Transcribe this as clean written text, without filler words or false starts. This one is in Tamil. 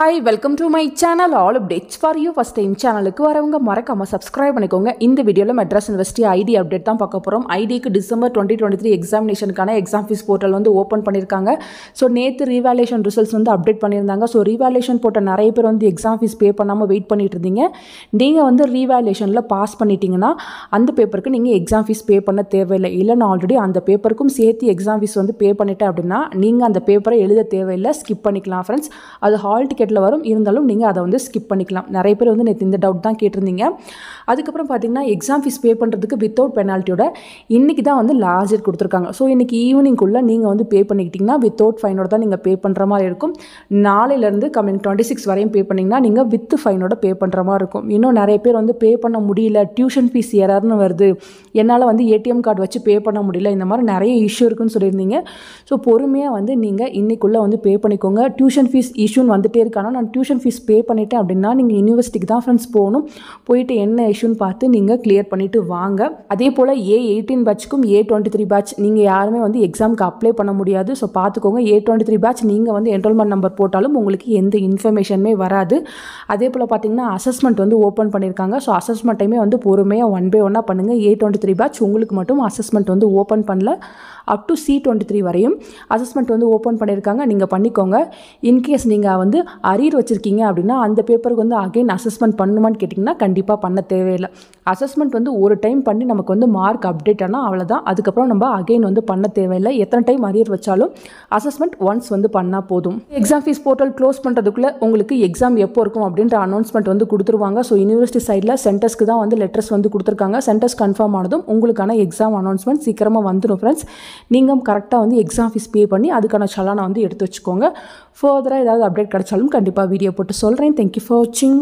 Hi, welcome to my channel. All updates for you. First time சேனலுக்கு வரவங்க மறக்காம subscribe பண்ணிக்கோங்க. இந்த வீடியோல மெட்ராஸ் யுனிவர்சிட்டி ஐடி அப்டேட் தான் பார்க்க போறோம். ஐடிக்கு டிசம்பர் 2023 எக்ஸாமினேஷனுக்கான எக்ஸாம் ஃபீஸ் போர்ட்டல் வந்து ஓபன் பண்ணிருக்காங்க. ஸோ நேத்து ரீவாலுவேஷன் ரிசல்ட்ஸ் வந்து அப்டேட் பண்ணியிருந்தாங்க. ஸோ ரீவாலுவேஷன் போட்ட நிறைய பேர் வந்து எக்ஸாம் ஃபீஸ் பே பண்ணாமல் வெயிட் பண்ணிட்டு இருந்தீங்க. நீங்கள் வந்து ரீவாலுவேஷனில் பாஸ் பண்ணிட்டீங்கன்னா அந்த பேப்பருக்கு நீங்கள் எக்ஸாம் ஃபீஸ் பே பண்ண தேவையில்லை. இல்லை நான் ஆல்ரெடி அந்த பேப்பருக்கும் சேர்த்து எக்ஸாம் ஃபீஸ் வந்து பே பண்ணிட்டேன் அப்படின்னா நீங்கள் அந்த பேப்பரை எழுத தேவையில்லை, ஸ்கிப் பண்ணிக்கலாம் ஃப்ரெண்ட்ஸ். அது ஹால் டிக்கெட் வரும், இருந்தாலும் நீங்கள் அதை வந்து ஸ்கிப் பண்ணிக்கலாம். நிறைய பேர் வந்து நேற்று இந்த டவுட் தான் கேட்டிருந்தீங்க. அதுக்கப்புறம் பார்த்தீங்கன்னா எக்ஸாம் ஃபீஸ் பே பண்ணுறதுக்கு வித்தவுட் பெனால்ட்டியோட இன்றைக்கி தான் வந்து லாஸ்ட் டேட் கொடுத்துருக்காங்க. ஸோ இன்றைக்கி ஈவினிங்குள்ளே நீங்கள் வந்து பே பண்ணிக்கிட்டிங்கன்னா வித்தவுட் ஃபைனோட தான் நீங்கள் பே பண்ணுற மாதிரி இருக்கும். நாளையிலேருந்து கம்மிங் 26 வரையும் பே பண்ணிங்கன்னா நீங்கள் வித் ஃபைனோட பே பண்ணுற மாதிரி இருக்கும். இன்னும் நிறைய பேர் வந்து பே பண்ண முடியல, டியூஷன் ஃபீஸ் எரர்னு வருது, என்னால் வந்து ஏடிஎம் கார்டு வச்சு பே பண்ண முடியல, இந்த மாதிரி நிறைய இஷ்யூ இருக்குன்னு சொல்லியிருந்தீங்க. ஸோ பொறுமையாக வந்து நீங்கள் இன்றைக்குள்ளே வந்து பே பண்ணிக்கோங்க. டியூஷன் ஃபீஸ் இஷ்யூன்னு வந்துட்டே இருக்கானா நான் டியூஷன் ஃபீஸ் பே பண்ணிட்டேன் அப்படின்னா நீங்கள் யூனிவர்சிட்டிக்கு தான் ஃப்ரெண்ட்ஸ் போகணும். போயிட்டு என்ன இஷ்யூன்னு பார்த்து நீங்கள் கிளியர் பண்ணிவிட்டு வாங்க. அதே போல் A18 பேட்ச்க்கும் A23 பேட்ச் நீங்கள் யாருமே வந்து எக்ஸாமுக்கு அப்ளை பண்ண முடியாது. ஸோ பார்த்துக்கோங்க. A23 பேட்ச் நீங்கள் வந்து என்ரோல்மெண்ட் நம்பர் போட்டாலும் உங்களுக்கு எந்த இன்ஃபர்மேஷனுமே வராது. அதே போல் பார்த்தீங்கன்னா அசஸ்மெண்ட் வந்து ஓப்பன் பண்ணியிருக்காங்க. ஸோ அசஸ்மெண்ட்டையுமே வந்து பொறுமையாக 1 by 1 பண்ணுங்கள். A23 பேட்ச் உங்களுக்கு மட்டும் அசஸ்மெண்ட் வந்து ஓப்பன் பண்ணல, அப் டு C23 வரையும் அசஸ்மெண்ட் வந்து ஓப்பன் பண்ணியிருக்காங்க. நீங்கள் பண்ணிக்கோங்க. இன்கேஸ் நீங்கள் வந்து அரியர் வச்சுருக்கீங்க அப்படின்னா அந்த பேப்பருக்கு வந்து அகைன் அசஸ்மெண்ட் பண்ணுமான்னு கேட்டிங்கன்னா கண்டிப்பாக பண்ண தேவையில்லை. அசஸ்மெண்ட் வந்து ஒரு டைம் பண்ணி நமக்கு வந்து மார்க் அப்டேட் ஆனால் அவ்வளோதான். அதுக்கப்புறம் நம்ம அகைன் வந்து பண்ண தேவையில்லை. எத்தனை டைம் அரியர் வச்சாலும் அசஸ்மெண்ட் ஒன்ஸ் வந்து பண்ணால் போதும். எக்ஸாம் ஃபீஸ் போர்ட்டல் க்ளோஸ் பண்ணுறதுக்குள்ளே உங்களுக்கு எக்ஸாம் எப்போ இருக்கும் அப்படின்ற அனௌன்ஸ்மெண்ட் வந்து கொடுத்துருவாங்க. ஸோ யூனிவர்சிட்டி சைடில் சென்டர்ஸ்க்கு தான் வந்து லெட்டர்ஸ் வந்து கொடுத்துருக்காங்க. சென்டர்ஸ் கன்ஃபார்ம் ஆனதும் உங்களுக்கான எக்ஸாம் அனௌன்ஸ்மெண்ட் சீக்கிரமாக வந்துடும் ஃப்ரெண்ட்ஸ். நீங்கள் கரெக்டாக வந்து எக்ஸாம் ஃபீஸ் பே பண்ணி அதுக்கான சலானை வந்து எடுத்து வச்சுக்கோங்க. ஃபர்தராக ஏதாவது அப்டேட் கிடைச்சாலும் கண்டிப்பாக வீடியோ போட்டு சொல்கிறேன். தேங்க்யூ ஃபார் வாட்சிங்.